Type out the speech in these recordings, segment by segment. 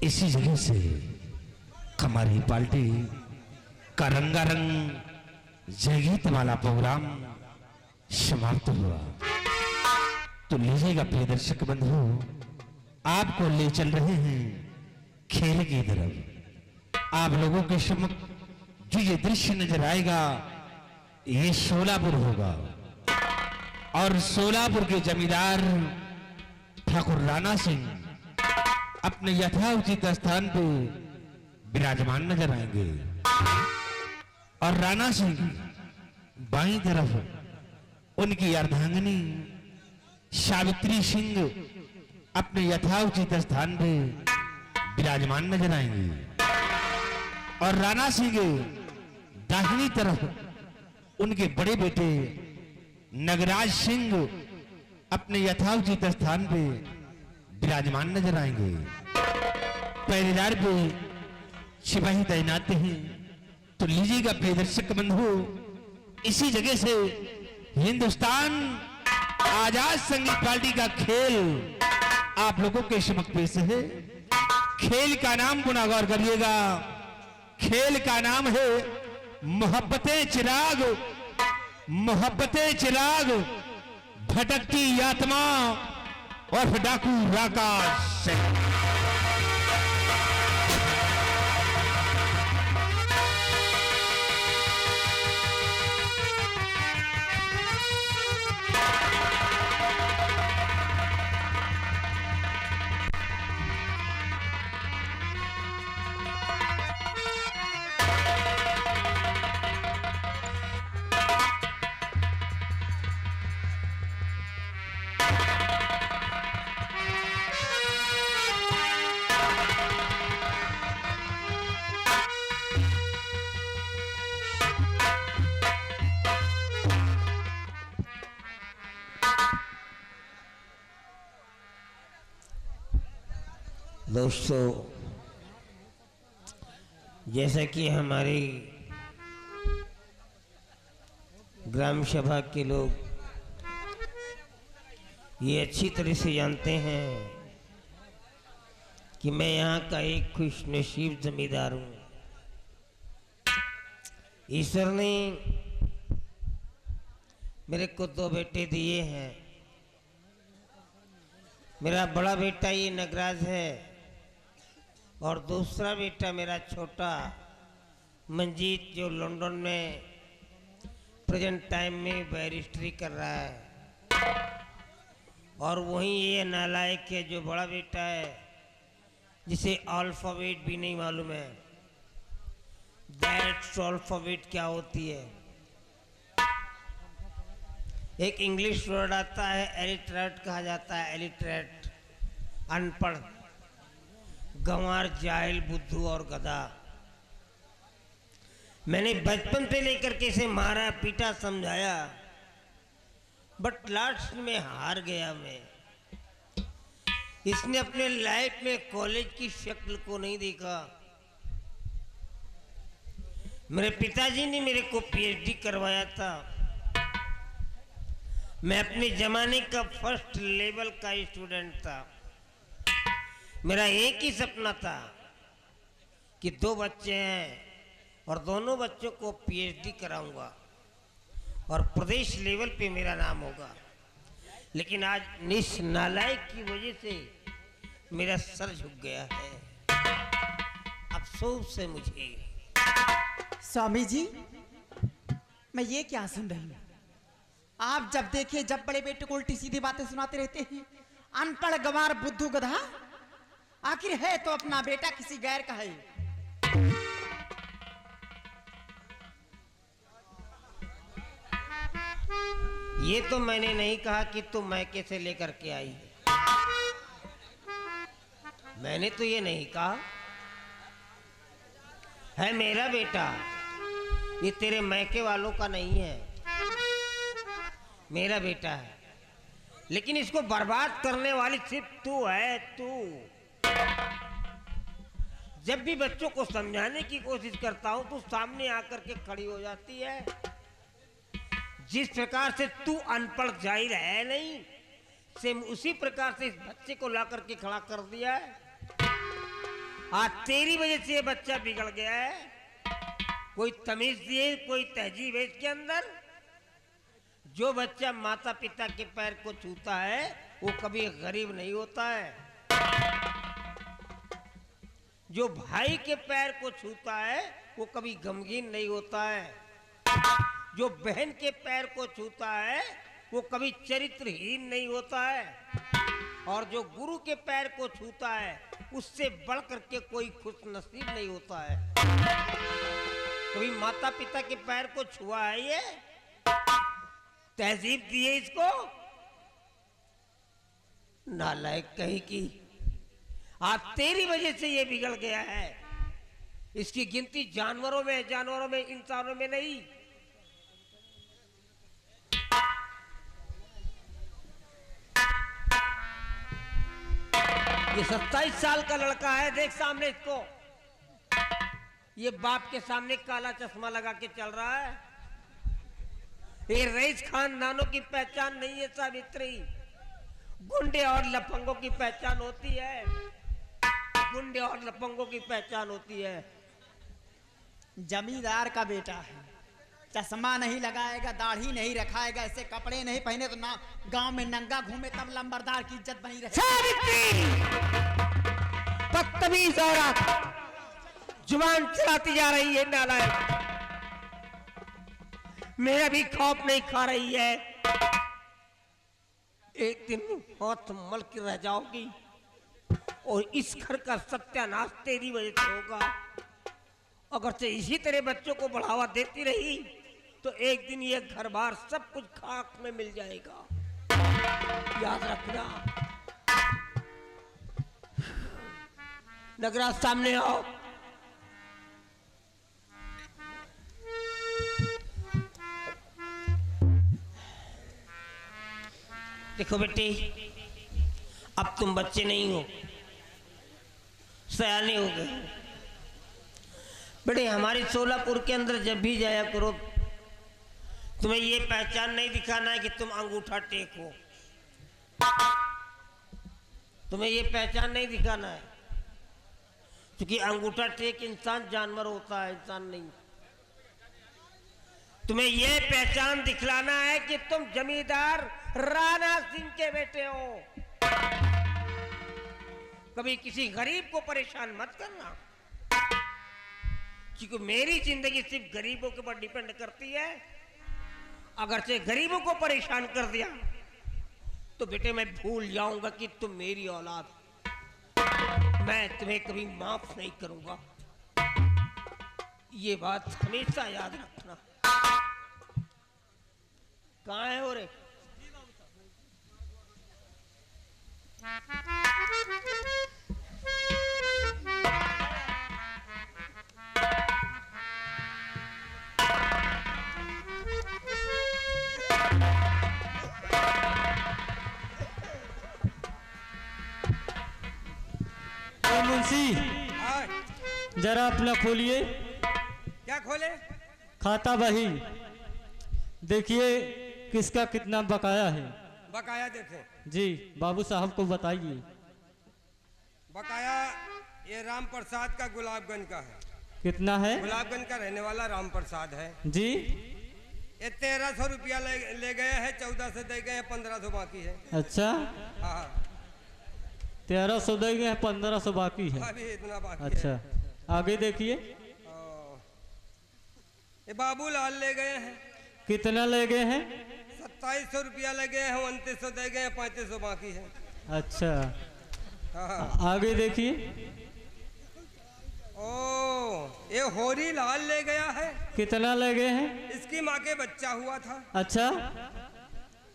इसी जगह से हमारी पार्टी का रंगारंग जय गीत वाला प्रोग्राम समाप्त हुआ। तो लीजिएगा प्रिय दर्शक बंधु, आपको ले चल रहे हैं खेल की तरफ। आप लोगों के समक्ष जो ये दृश्य नजर आएगा ये सोलापुर होगा और सोलापुर के जमींदार ठाकुर राणा सिंह अपने यथाउचित स्थान पे विराजमान नजर आएंगे और राणा सिंह बाईं तरफ उनकी अर्धांगिनी सावित्री सिंह अपने यथाउचित स्थान पे विराजमान नजर आएंगे और राणा सिंह दाहिनी तरफ उनके बड़े बेटे नगराज सिंह अपने यथाउचित स्थान पे विराजमान नजर आएंगे। पहरेदार पे सिपाही तैनात हैं। तो लीजिएगा प्रिय दर्शक बंधु, इसी जगह से हिंदुस्तान आजाद संगीत पार्टी का खेल आप लोगों के समक्ष पेश है। खेल का नाम पुनः गौर करिएगा, खेल का नाम है मोहब्बतें चिराग। मोहब्बतें चिराग भटकती आत्मा और डाकू राकाश सिंह। दोस्तों, जैसा कि हमारी ग्राम सभा के लोग ये अच्छी तरह से जानते हैं कि मैं यहाँ का एक खुशनसीब जमींदार हूँ। ईश्वर ने मेरे को 2 बेटे दिए हैं। मेरा बड़ा बेटा ये नगराज है और दूसरा बेटा मेरा छोटा मंजीत, जो लंदन में प्रेजेंट टाइम में बैरिस्ट्री कर रहा है। और वहीं ये नालायक है जो बड़ा बेटा है, जिसे अल्फाबेट भी नहीं मालूम है। दैट्स अल्फाबेट क्या होती है। एक इंग्लिश वर्ड आता है एलिटरेट कहा जाता है। एलिटरेट अनपढ़, गंवार, जाहिल, बुद्धू और गधा। मैंने बचपन से लेकर के इसे मारा पीटा समझाया, बट लास्ट में हार गया मैं। इसने अपने लाइफ में कॉलेज की शक्ल को नहीं देखा। मेरे पिताजी ने मेरे को पीएचडी करवाया था। मैं अपने जमाने का फर्स्ट लेवल का स्टूडेंट था। मेरा एक ही सपना था कि 2 बच्चे हैं और दोनों बच्चों को पीएचडी कराऊंगा और प्रदेश लेवल पे मेरा नाम होगा। लेकिन आज इस नालायक की वजह से मेरा सर झुक गया है। अफसोस है मुझे। स्वामी जी, मैं ये क्या सुन रही हूँ? आप जब देखे जब बड़े बेटे को उल्टी सीधी बातें सुनाते रहते हैं। अनपढ़, गंवार, बुद्धू, गधा। आखिर है तो अपना बेटा किसी गैर का है। ये तो मैंने नहीं कहा कि तुम मैके से लेकर के आई है। मैंने तो ये नहीं कहा। है मेरा बेटा, ये तेरे मैके वालों का नहीं है। मेरा बेटा है, लेकिन इसको बर्बाद करने वाली सिर्फ तू है। तू जब भी बच्चों को समझाने की कोशिश करता हूं तो सामने आकर के खड़ी हो जाती है। जिस प्रकार से तू अनपढ़ जाहिल है नहीं, सेम उसी प्रकार से इस बच्चे को ला करके खड़ा कर दिया है। आज तेरी वजह से ये बच्चा बिगड़ गया है। कोई तमीज दिए, कोई तहजीब है इसके अंदर। जो बच्चा माता पिता के पैर को छूता है वो कभी गरीब नहीं होता है। जो भाई के पैर को छूता है वो कभी गमगीन नहीं होता है। जो बहन के पैर को छूता है वो कभी चरित्रहीन नहीं होता है। और जो गुरु के पैर को छूता है उससे बढ़ करके कोई खुश नसीब नहीं होता है। कभी माता पिता के पैर को छुआ है ये? तहजीब दी है इसको? नालायक कहीं की। आज तेरी वजह से ये बिगड़ गया है। इसकी गिनती जानवरों में, इंसानों में नहीं। ये 27 साल का लड़का है, देख सामने इसको। ये बाप के सामने काला चश्मा लगा के चल रहा है। ये रईस खानदानों की पहचान नहीं है सावित्री। गुंडे और लफंगों की पहचान होती है। गुंडे और लफंगों की पहचान होती है। जमींदार का बेटा है, चश्मा नहीं लगाएगा, दाढ़ी नहीं रखाएगा, ऐसे कपड़े नहीं पहने तो ना गांव में नंगा घूमे तब लंबरदार की इज्जत बनी रहे। सावित्री, बदतमीज औरत, जुबान चलाती जा रही है नालायक। मेरा भी खौफ नहीं खा रही है। एक दिन हाथ मल के रह जाओगी और इस घर का सत्यानाश तेरी वजह से होगा। अगर से इसी तरह बच्चों को बढ़ावा देती रही तो एक दिन ये घर बार सब कुछ खाक में मिल जाएगा। याद रखना। नगराज सामने आओ। देखो बेटी, अब तुम बच्चे नहीं हो, सयाने हो गए। बेटे, हमारे सोलापुर के अंदर जब भी जाया करो, तुम्हें ये पहचान नहीं दिखाना है कि तुम अंगूठा टेक हो। तुम्हें ये पहचान नहीं दिखाना है, क्योंकि अंगूठा टेक इंसान जानवर होता है, इंसान नहीं। तुम्हें यह पहचान दिखलाना है कि तुम जमींदार राणा सिंह के बेटे हो। कभी किसी गरीब को परेशान मत करना, क्योंकि मेरी जिंदगी सिर्फ गरीबों के ऊपर डिपेंड करती है। अगर से गरीबों को परेशान कर दिया तो बेटे मैं भूल जाऊंगा कि तुम मेरी औलाद। मैं तुम्हें कभी माफ नहीं करूंगा, ये बात हमेशा याद रखना। कहाँ है हो रे? मुंशी, जरा अपना खोलिए। क्या खोले? खाता बही देखिए किसका कितना बकाया है। बकाया देखे जी, बाबू साहब को बताइए। बकाया ये राम प्रसाद का गुलाबगंज का है। कितना है? गुलाबगंज का रहने वाला राम प्रसाद है जी। ये 1300 रुपया ले गए हैं, 1400 दे गए हैं, 1500 बाकी है। अच्छा, हाँ, 1300 दे गए हैं, 1500 बाकी है। अभी इतना बाकी अच्छा, है। आगे देखिए। ये बाबूलाल ले गए हैं। कितना ले गए हैं? 2700 रुपया ले गए हैं, 2900 दे गए हैं, 3500 बाकी है। अच्छा, हाँ। आगे देखिए। ओ, ये होरी लाल ले गया है। कितना ले गए हैं? इसकी माँ के बच्चा हुआ था। अच्छा,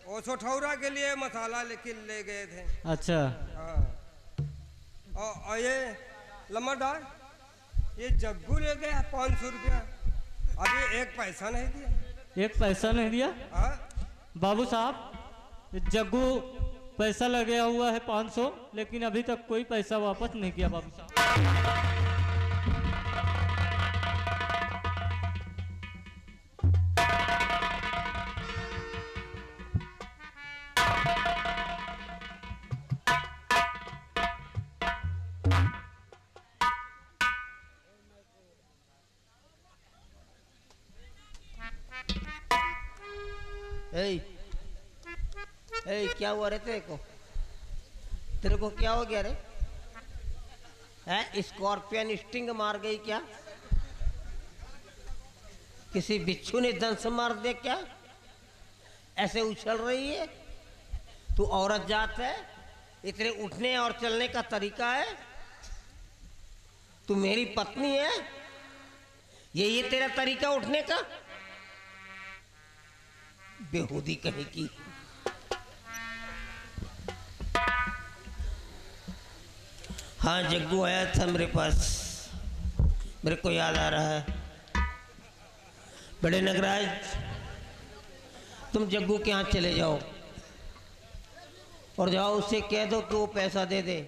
वो सोठौरा के लिए मसाला लेके ले गए थे। अच्छा। हाँ। और ये लम्बादार, ये जग्गू ले गया 500 रुपया, अभी एक पैसा नहीं दिया। एक पैसा नहीं दिया? हाँ? बाबू साहब, जग्गू पैसा लगा हुआ है 500, लेकिन अभी तक कोई पैसा वापस नहीं किया बाबू साहब। ए, क्या हुआ रे तेरे को क्या हो गया रे? है स्कॉर्पियन स्टिंग मार गई क्या? किसी बिच्छू ने दंश मार दे क्या? ऐसे उछल रही है? तू औरत जात है, इतने उठने और चलने का तरीका है? तू मेरी पत्नी है, ये तेरा तरीका उठने का? बेहूदी कहीं की। हाँ, जग्गू आया था मेरे पास, मेरे को याद आ रहा है। बड़े नगराज, तुम जग्गू के यहाँ चले जाओ और जाओ उससे कह दो कि वो पैसा दे दे।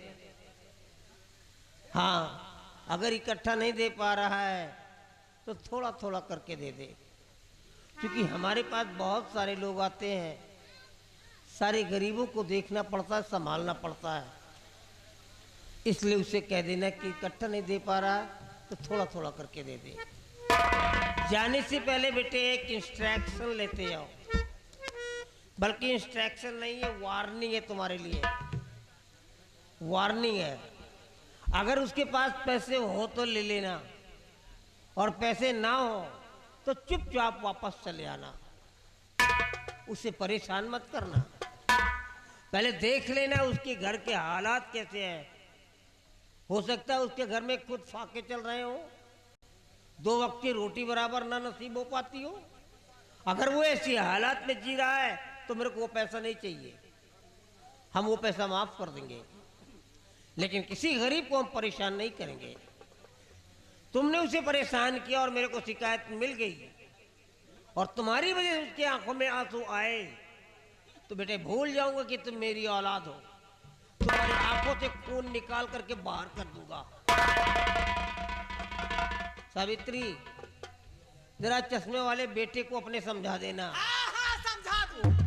हाँ, अगर इकट्ठा नहीं दे पा रहा है तो थोड़ा थोड़ा करके दे दे, क्योंकि हमारे पास बहुत सारे लोग आते हैं, सारे गरीबों को देखना पड़ता है, संभालना पड़ता है। इसलिए उसे कह देना कि इकट्ठा नहीं दे पा रहा तो थोड़ा थोड़ा करके दे दे। जाने से पहले बेटे एक इंस्ट्रक्शन लेते जाओ, बल्कि इंस्ट्रक्शन नहीं है, वार्निंग है तुम्हारे लिए, वार्निंग है। अगर उसके पास पैसे हो तो ले लेना, और पैसे ना हो तो चुपचाप वापस चले आना, उसे परेशान मत करना। पहले देख लेना उसके घर के हालात कैसे हैं। हो सकता है उसके घर में खुद फाके चल रहे हो, 2 वक्त की रोटी बराबर ना नसीब हो पाती हो। अगर वो ऐसी हालात में जी रहा है तो मेरे को वो पैसा नहीं चाहिए, हम वो पैसा माफ कर देंगे, लेकिन किसी गरीब को हम परेशान नहीं करेंगे। तुमने उसे परेशान किया और मेरे को शिकायत मिल गई और तुम्हारी वजह से उसकी आंखों में आंसू आए, तो बेटे भूल जाऊंगा कि तुम मेरी औलाद हो, तुम्हारी आंखों से खून निकाल करके बाहर कर दूंगा। सावित्री, जरा चश्मे वाले बेटे को अपने समझा देना। हाँ, समझा दूं।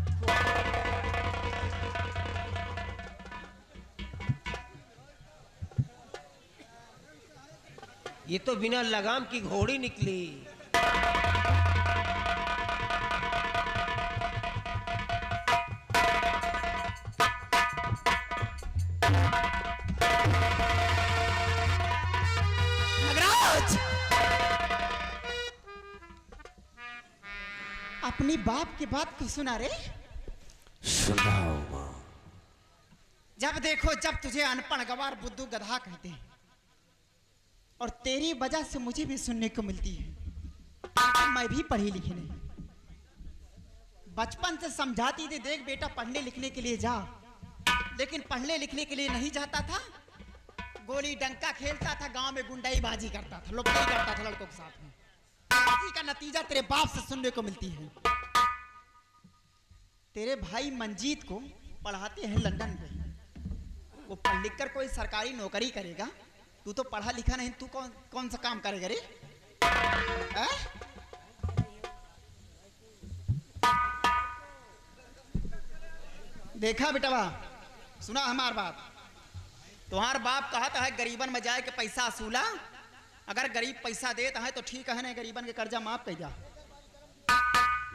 ये तो बिना लगाम की घोड़ी निकली। नगराज, अपनी बाप की बात को सुना रे? सुनाओ माँ। जब देखो जब तुझे अनपढ़ गवार बुद्धू गधा कहते हैं, और तेरी वजह से मुझे भी सुनने को मिलती है कि मैं भी पढ़ी लिखी नहीं। बचपन से समझाती थी, देख बेटा पढ़ने लिखने के लिए जा, लेकिन पढ़ने लिखने के लिए नहीं जाता था, गोली डंका खेलता था, गांव में गुंडाईबाजी करता था, लुटाई करता था लड़कों के साथ में। इसी का नतीजा तेरे बाप से सुनने को मिलती है। तेरे भाई मंजीत को पढ़ाते हैं लंदन में, वो पढ़ लिख कर कोई सरकारी नौकरी करेगा, तू तो पढ़ा लिखा नहीं, तू कौन सा काम करेगा रे? देखा बेटवा, सुना हमार बात, तुम्हार बाप कहता है गरीबन में जाए के पैसा असूला, अगर गरीब पैसा देता है तो ठीक है, नहीं गरीबन के कर्जा माफ कर जा।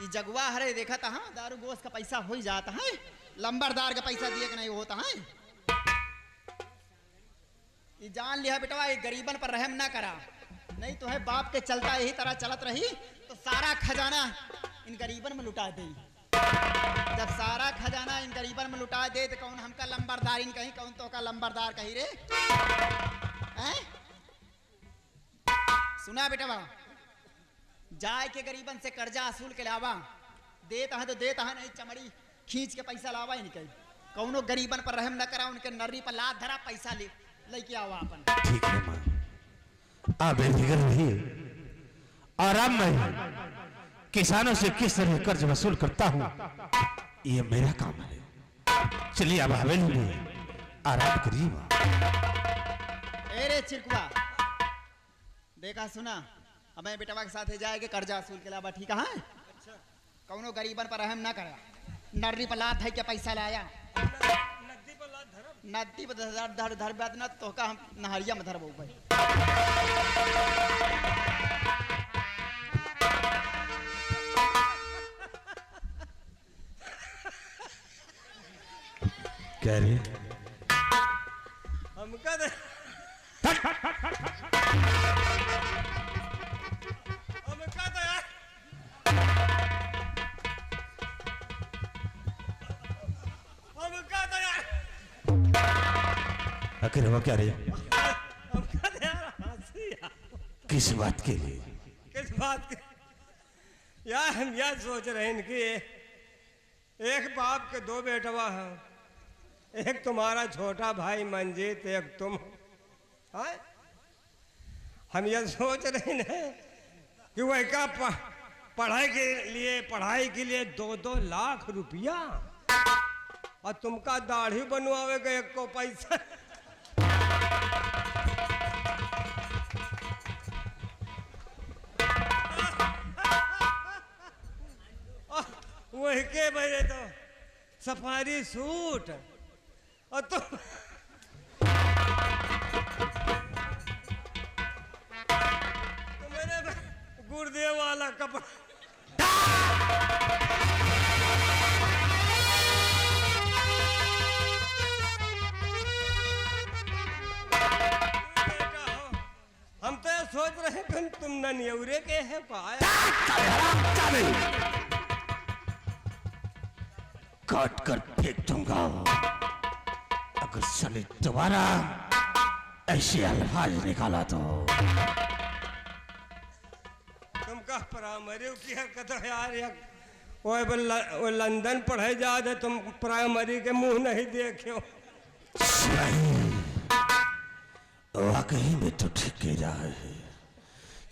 ये जगुआ हरे देखा था, हाँ दारू गोश्त का पैसा हो ही जाता है, लंबरदार का पैसा दिए कि नहीं होता है। ये जान लिया बेटवा, ये गरीबन पर रहम ना करा, नहीं तो है बाप के चलता यही तरह चलत रही तो सारा खजाना इन गरीबन में लुटा दे। जब सारा खजाना इन गरीबन में लुटा दे तो कौन हमका लंबरदार इन कहीं, कौन तो का लंबरदार कहीं रे? सुना बेटवा, जाए के गरीबन से कर्जा असूल के लावा, देता है तो देता है, नहीं चमड़ी खींच के पैसा लावा ही नहीं कहीं। कौनो गरीबन पर रहम न करा, उनके नर्री पर लात धरा, पैसा लेके आवा अपन। ठीक है माँ, आप बेफिक्र रहिए, आराम में किसानों से किस तरह कर्ज वसूल करता हूँ ये मेरा काम है। चलिए अब हवेली में आराम करिए माँ। अरे चिरकुआ, देखा सुना, हमें बेटवा के साथ जाएगा कर्जा असूल के अलावा, ठीक है? कौनो गरीबन पर रहम ना करा, नर्री पर लात है क्या पैसा लाया, नदी पर धर धर बात ना तो का हम नहरिया में धरबो भाई। कह रही हमका दे हमका दे यार हमका दे यार आखिर वो क्या रही हमका दे यार हंसी यार। किस बात के लिए? किस बात के यार हम यह सोच रहे हैं कि एक बाप के दो बेटवा हैं, एक तुम्हारा छोटा भाई मंजीत, एक तुम। हाँ? हम यह सोच रहे हैं कि वह का पढ़ाई के लिए 2-2 लाख रुपया और तुमका दाढ़ी बनवावे का एक को पैसा। वही के मेरे तो सफारी सूट और तो मेरे गुरुदेव वाला कपड़ा। हम तो ये सोच रहे हैं कि तुम ननियौरे के है पाया काट कर फेंक दूंगा अगर साले दोबारा ऐसे अल्फाज निकाला तो। तुमका प्राइमरी की हरकत है यार। वो लंदन पढ़े जा दे, तुम प्राइमरी के मुंह नहीं देखे हो। वाकई में तो ठीक कह रहा है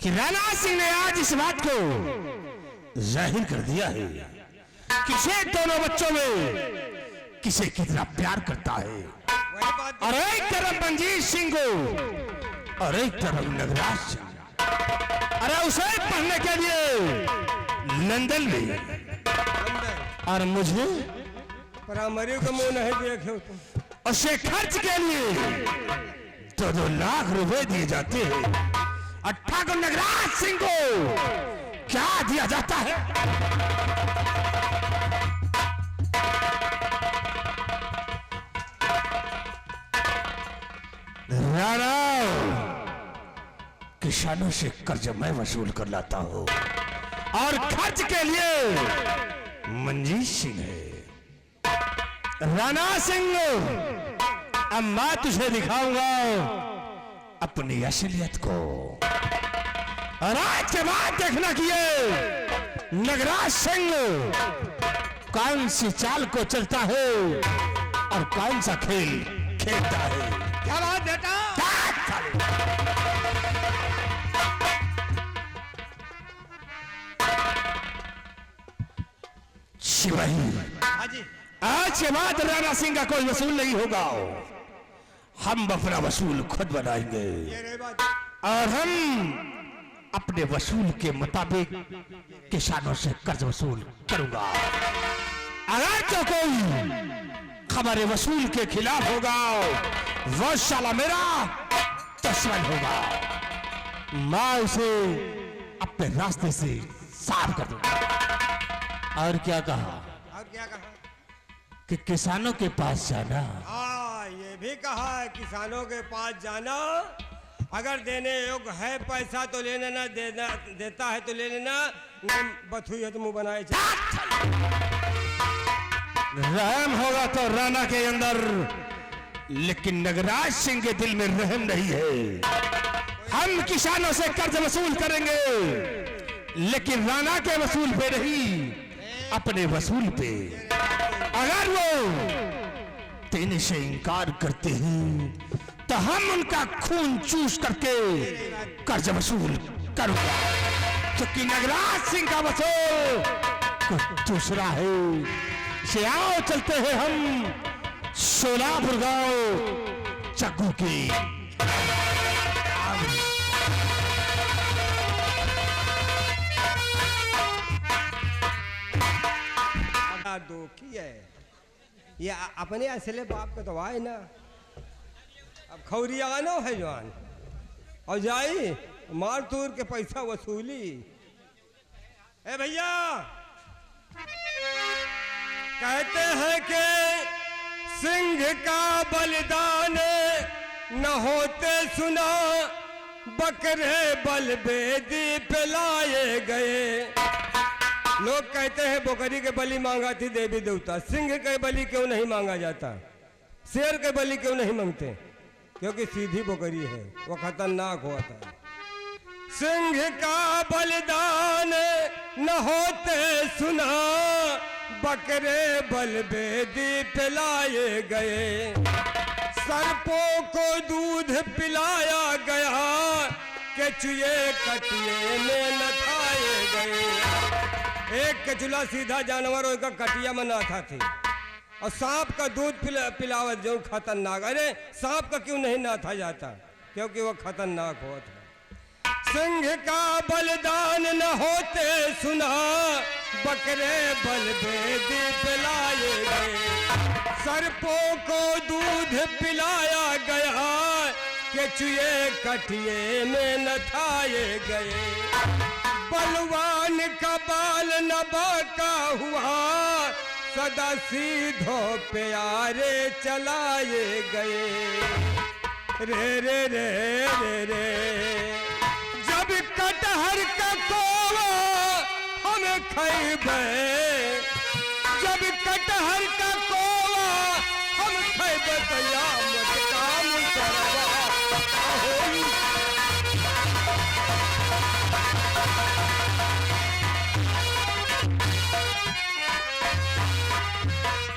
कि राणा सिंह ने आज इस बात को जाहिर कर दिया है कि से दोनों बच्चों में किसे कितना प्यार करता है। वही बात और एक तरफ मंजीत सिंह को और एक तरफ नगराज सिंह। अरे उसे पढ़ने के लिए लंदन में लंदन और मुझे प्राइमरी के मुंह नहीं देखे हो तुम। उसे खर्च के लिए 2-2 लाख रुपए दिए जाते हैं। और ठाकुर नगराज सिंह को क्या दिया जाता है? राणा किसानों से कर्ज मैं वसूल कर लाता हूं और खर्च के लिए मंजीत सिंह है। राणा सिंह अब मैं तुझे दिखाऊंगा अपनी असलियत को। और आज के बाद देखना कि ये नगराज सिंह कौन सी चाल को चलता है और कौन सा खेल खेलता है। क्या बात बेटा? शिवाजी हाँ जी। आज के बाद राणा सिंह का कोई वसूल नहीं होगा। हम अपना वसूल खुद बनाएंगे ये रही बात। और हम अपने वसूल के मुताबिक किसानों से कर्ज वसूल करूंगा। अगर तो कोई हमारे वसूल के खिलाफ होगा वो साला मेरा दुश्मन होगा। मैं उसे अपने रास्ते से साफ कर दूंगा। और क्या कहा? और क्या कहा? कि किसानों के पास जाना। हाँ, ये भी कहा है किसानों के पास जाना। अगर देने योग्य है पैसा तो ले लेना, देता है तो ले लेना, बथुई है तो मुंह बनाए चल। रहम होगा तो राणा के अंदर, लेकिन नगराज सिंह के दिल में रहम नहीं है। हम किसानों से कर्ज वसूल करेंगे लेकिन राणा के वसूल पे नहीं, अपने वसूल पे। अगर वो देने से इनकार करते हैं तो हम उनका खून चूस करके कर्ज वसूल करूंगा। क्योंकि नगराज सिंह का वसूल कुछ दूसरा है। से आओ चलते हैं हम सोलापुर गांव जग्गू की। दुखी है ये अपने असले बाप का तो आए ना। अब खौरिया आनो है जवान और जाई मार तूर के पैसा वसूली। ए भैया, कहते हैं कि सिंह का बलिदान न होते सुना, बकरे बलबेदी पे लाए गए। लोग कहते हैं बकरी के बलि मांगा थी देवी देवता, सिंह के बलि क्यों नहीं मांगा जाता, शेर के बलि क्यों नहीं मांगते? क्योंकि सीधी बकरी है, वो खतरनाक होता है। सिंह का बलिदान न होते सुना, बकरे बलबेदी पे लाए गए। सर्पों को दूध पिलाया गया, केचुए कटिए में नथाए गए। एक केचुला सीधा जानवर और कटिया में नाथा थी, और सांप का दूध पिलावत जो खतरनाक। अरे सांप का क्यों नहीं नाथा जाता? क्योंकि वो खतरनाक होता। सिंह का बलिदान न होते सुना, बकरे बलबेदी पिलाए गए। सर्पों को दूध पिलाया गया, केचुए कटिए में नथाए गए। बलवान का बाल न बाका हुआ, सदा सीधो प्यारे चलाए गए। रे रे रे रे रे, जब कटहर का कोवा हम खैबे, जब कटहर का